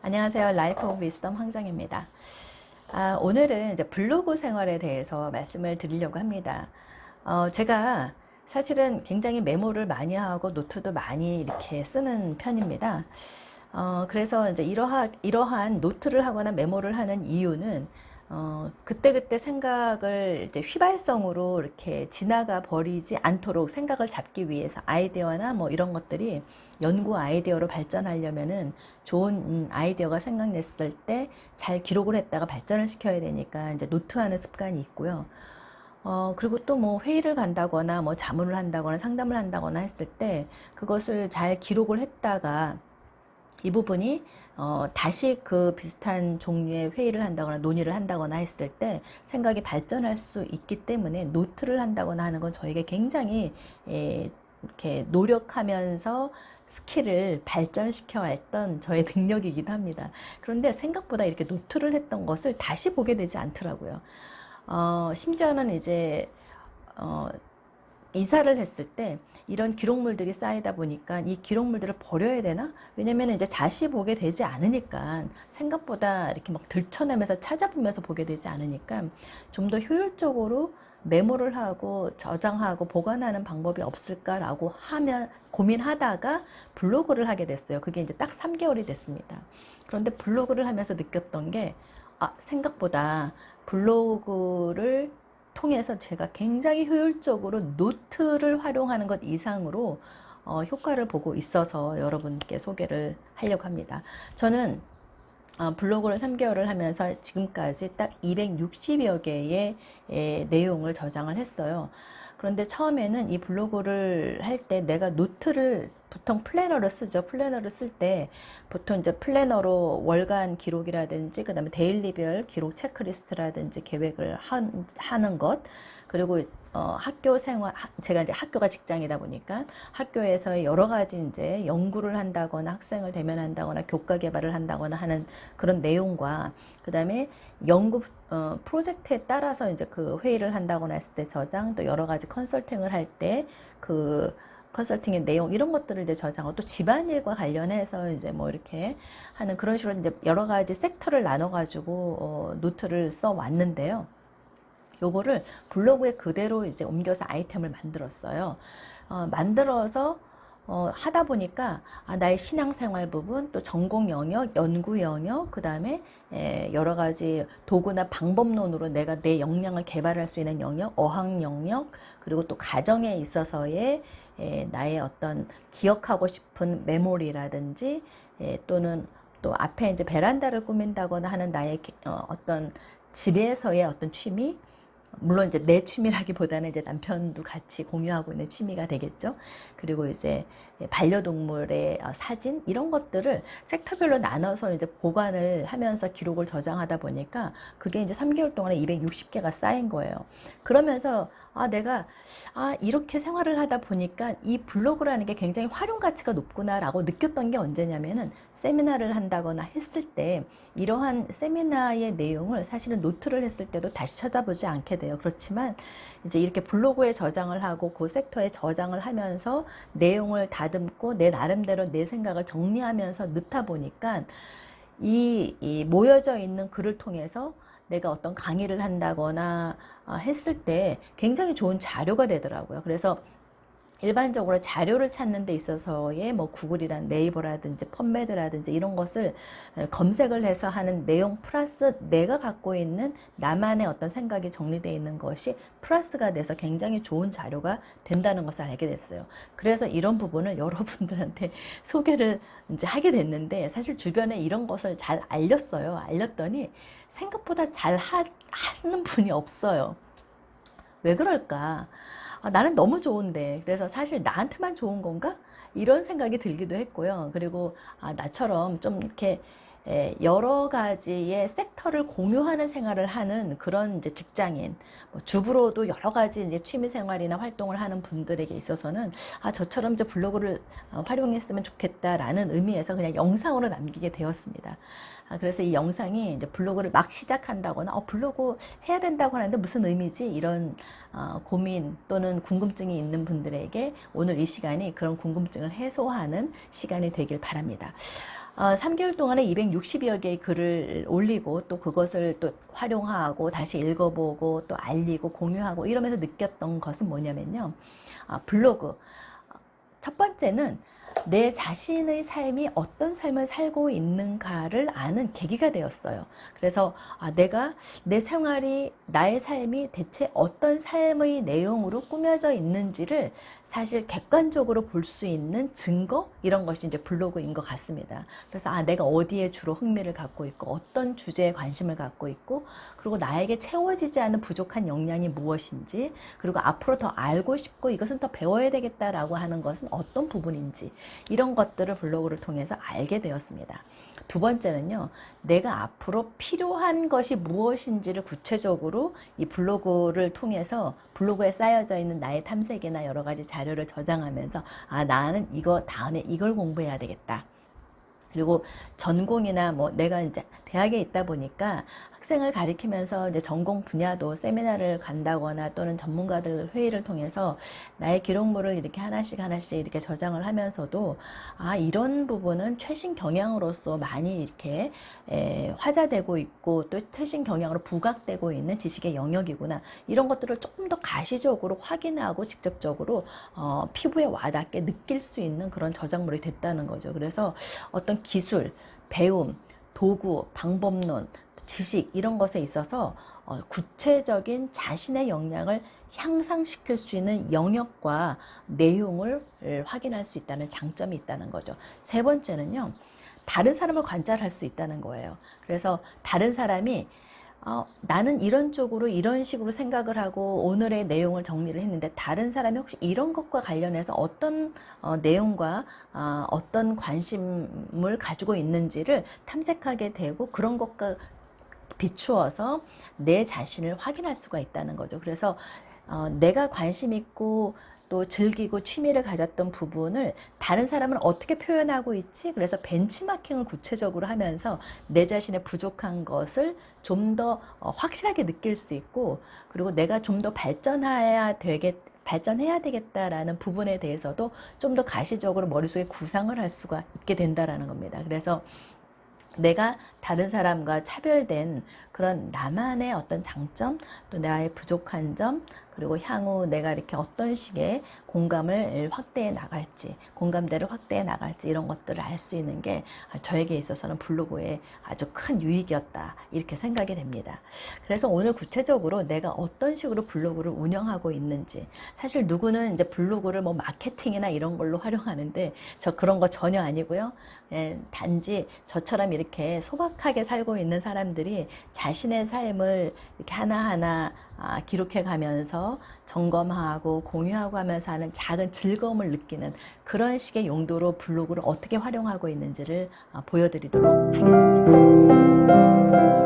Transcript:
안녕하세요. 라이프 오브 위스덤 황정입니다. 오늘은 이제 블로그 생활에 대해서 말씀을 드리려고 합니다. 제가 사실은 굉장히 메모를 많이 하고 노트도 많이 이렇게 쓰는 편입니다. 그래서 이제 이러한 노트를 하거나 메모를 하는 이유는 그때그때 생각을 이제 휘발성으로 이렇게 지나가 버리지 않도록 생각을 잡기 위해서 아이디어나 뭐 이런 것들이 연구 아이디어로 발전하려면은 좋은 아이디어가 생각났을 때 잘 기록을 했다가 발전을 시켜야 되니까 이제 노트하는 습관이 있고요. 그리고 또 뭐 회의를 간다거나 뭐 자문을 한다거나 상담을 한다거나 했을 때 그것을 잘 기록을 했다가 이 부분이 다시 그 비슷한 종류의 회의를 한다거나 논의를 한다거나 했을 때 생각이 발전할 수 있기 때문에 노트를 한다거나 하는 건 저에게 굉장히 이렇게 노력하면서 스킬을 발전시켜 왔던 저의 능력이기도 합니다. 그런데 생각보다 이렇게 노트를 했던 것을 다시 보게 되지 않더라고요. 심지어는 이제 이사를 했을 때 이런 기록물들이 쌓이다 보니까 이 기록물들을 버려야 되나? 왜냐면 이제 다시 보게 되지 않으니까 생각보다 이렇게 막 들춰내면서 찾아보면서 보게 되지 않으니까 좀 더 효율적으로 메모를 하고 저장하고 보관하는 방법이 없을까라고 하면 고민하다가 블로그를 하게 됐어요. 그게 이제 딱 3개월이 됐습니다. 그런데 블로그를 하면서 느꼈던 게 생각보다 블로그를 통해서 제가 굉장히 효율적으로 노트를 활용하는 것 이상으로 효과를 보고 있어서 여러분께 소개를 하려고 합니다. 저는 블로그를 3개월을 하면서 지금까지 딱 260여 개의 내용을 저장을 했어요. 그런데 처음에는 이 블로그를 할 때 내가 노트를 보통 플래너를 쓰죠. 플래너를 쓸 때 보통 이제 플래너로 월간 기록이라든지 그다음에 데일리별 기록 체크리스트라든지 계획을 하는 것, 그리고 학교 생활, 제가 이제 학교가 직장이다 보니까 학교에서 여러 가지 이제 연구를 한다거나 학생을 대면한다거나 교과 개발을 한다거나 하는 그런 내용과 그다음에 연구 프로젝트에 따라서 이제 그 회의를 한다거나 했을 때 저장, 또 여러 가지 컨설팅을 할 때 그 컨설팅의 내용 이런 것들을 이제 저장하고 또 집안일과 관련해서 이제 뭐 이렇게 하는 그런 식으로 이제 여러 가지 섹터를 나눠 가지고 노트를 써 왔는데요. 요거를 블로그에 그대로 이제 옮겨서 아이템을 만들었어요. 만들어서 하다 보니까 나의 신앙생활 부분, 또 전공 영역, 연구 영역, 그 다음에 여러 가지 도구나 방법론으로 내가 내 역량을 개발할 수 있는 영역, 어학 영역, 그리고 또 가정에 있어서의 나의 어떤 기억하고 싶은 메모리라든지 또는 또 앞에 이제 베란다를 꾸민다거나 하는 나의 어떤 집에서의 어떤 취미, 물론 이제 내 취미라기보다는 이제 남편도 같이 공유하고 있는 취미가 되겠죠. 그리고 이제 반려동물의 사진 이런 것들을 섹터별로 나눠서 이제 보관을 하면서 기록을 저장하다 보니까 그게 이제 3개월 동안에 260개가 쌓인 거예요. 그러면서 내가 이렇게 생활을 하다 보니까 이 블로그라는 게 굉장히 활용 가치가 높구나라고 느꼈던 게 언제냐면은 세미나를 한다거나 했을 때 이러한 세미나의 내용을 사실은 노트를 했을 때도 다시 찾아보지 않게 돼요. 그렇지만 이제 이렇게 블로그에 저장을 하고 그 섹터에 저장을 하면서 내용을 다듬고 내 나름대로 내 생각을 정리하면서 넣다 보니까 이 모여져 있는 글을 통해서 내가 어떤 강의를 한다거나 했을 때 굉장히 좋은 자료가 되더라고요. 그래서 일반적으로 자료를 찾는 데 있어서의 뭐 구글이란 네이버라든지 펀메드라든지 이런 것을 검색을 해서 하는 내용 플러스 내가 갖고 있는 나만의 어떤 생각이 정리되어 있는 것이 플러스가 돼서 굉장히 좋은 자료가 된다는 것을 알게 됐어요. 그래서 이런 부분을 여러분들한테 소개를 이제 하게 됐는데 사실 주변에 이런 것을 잘 알렸어요. 알렸더니 생각보다 잘 하시는 분이 없어요. 왜 그럴까? 나는 너무 좋은데 그래서 사실 나한테만 좋은 건가? 이런 생각이 들기도 했고요. 그리고 나처럼 좀 이렇게 여러 가지의 섹터를 공유하는 생활을 하는 그런 이제 직장인, 뭐 주부로도 여러 가지 이제 취미 생활이나 활동을 하는 분들에게 있어서는 저처럼 이제 블로그를 활용했으면 좋겠다라는 의미에서 그냥 영상으로 남기게 되었습니다. 그래서 이 영상이 이제 블로그를 막 시작한다거나 블로그 해야 된다고 하는데 무슨 의미지? 이런 고민 또는 궁금증이 있는 분들에게 오늘 이 시간이 그런 궁금증을 해소하는 시간이 되길 바랍니다. 3개월 동안에 260여 개의 글을 올리고 또 그것을 또 활용하고 다시 읽어보고 또 알리고 공유하고 이러면서 느꼈던 것은 뭐냐면요. 블로그. 첫 번째는 내 자신의 삶이 어떤 삶을 살고 있는가를 아는 계기가 되었어요. 그래서 내가 내 생활이 나의 삶이 대체 어떤 삶의 내용으로 꾸며져 있는지를 사실 객관적으로 볼 수 있는 증거 이런 것이 이제 블로그인 것 같습니다. 그래서 내가 어디에 주로 흥미를 갖고 있고 어떤 주제에 관심을 갖고 있고 그리고 나에게 채워지지 않은 부족한 역량이 무엇인지 그리고 앞으로 더 알고 싶고 이것은 더 배워야 되겠다라고 하는 것은 어떤 부분인지 이런 것들을 블로그를 통해서 알게 되었습니다. 두 번째는요, 내가 앞으로 필요한 것이 무엇인지를 구체적으로 이 블로그를 통해서 블로그에 쌓여져 있는 나의 탐색이나 여러 가지 자료를 저장하면서 나는 이거 다음에 이걸 공부해야 되겠다. 그리고 전공이나 뭐 내가 이제 대학에 있다 보니까 학생을 가리키면서 이제 전공 분야도 세미나를 간다거나 또는 전문가들 회의를 통해서 나의 기록물을 이렇게 하나씩 이렇게 저장을 하면서도 이런 부분은 최신 경향으로서 많이 이렇게 화자되고 있고 또 최신 경향으로 부각되고 있는 지식의 영역이구나. 이런 것들을 조금 더 가시적으로 확인하고 직접적으로 피부에 와닿게 느낄 수 있는 그런 저작물이 됐다는 거죠. 그래서 어떤 기술, 배움, 도구, 방법론, 지식 이런 것에 있어서 구체적인 자신의 역량을 향상시킬 수 있는 영역과 내용을 확인할 수 있다는 장점이 있다는 거죠. 세 번째는요, 다른 사람을 관찰할 수 있다는 거예요. 그래서 다른 사람이 나는 이런 쪽으로 이런 식으로 생각을 하고 오늘의 내용을 정리를 했는데 다른 사람이 혹시 이런 것과 관련해서 어떤 내용과 어떤 관심을 가지고 있는지를 탐색하게 되고 그런 것과 비추어서 내 자신을 확인할 수가 있다는 거죠. 그래서 내가 관심 있고 또 즐기고 취미를 가졌던 부분을 다른 사람은 어떻게 표현하고 있지? 그래서 벤치마킹을 구체적으로 하면서 내 자신의 부족한 것을 좀 더 확실하게 느낄 수 있고 그리고 내가 좀 더 발전해야 되겠다라는 부분에 대해서도 좀 더 가시적으로 머릿속에 구상을 할 수가 있게 된다라는 겁니다. 그래서 내가 다른 사람과 차별된 그런 나만의 어떤 장점 또 나의 부족한 점 그리고 향후 내가 이렇게 어떤 식의 공감을 확대해 나갈지 공감대를 확대해 나갈지 이런 것들을 알 수 있는 게 저에게 있어서는 블로그의 아주 큰 유익이었다 이렇게 생각이 됩니다. 그래서 오늘 구체적으로 내가 어떤 식으로 블로그를 운영하고 있는지 사실 누구는 이제 블로그를 뭐 마케팅이나 이런 걸로 활용하는데 저 그런 거 전혀 아니고요. 단지 저처럼 이렇게 소박하게 살고 있는 사람들이 자신의 삶을 이렇게 하나하나 기록해 가면서 점검하고 공유하고 하면서 하는 작은 즐거움을 느끼는 그런 식의 용도로 블로그를 어떻게 활용하고 있는지를 보여드리도록 하겠습니다.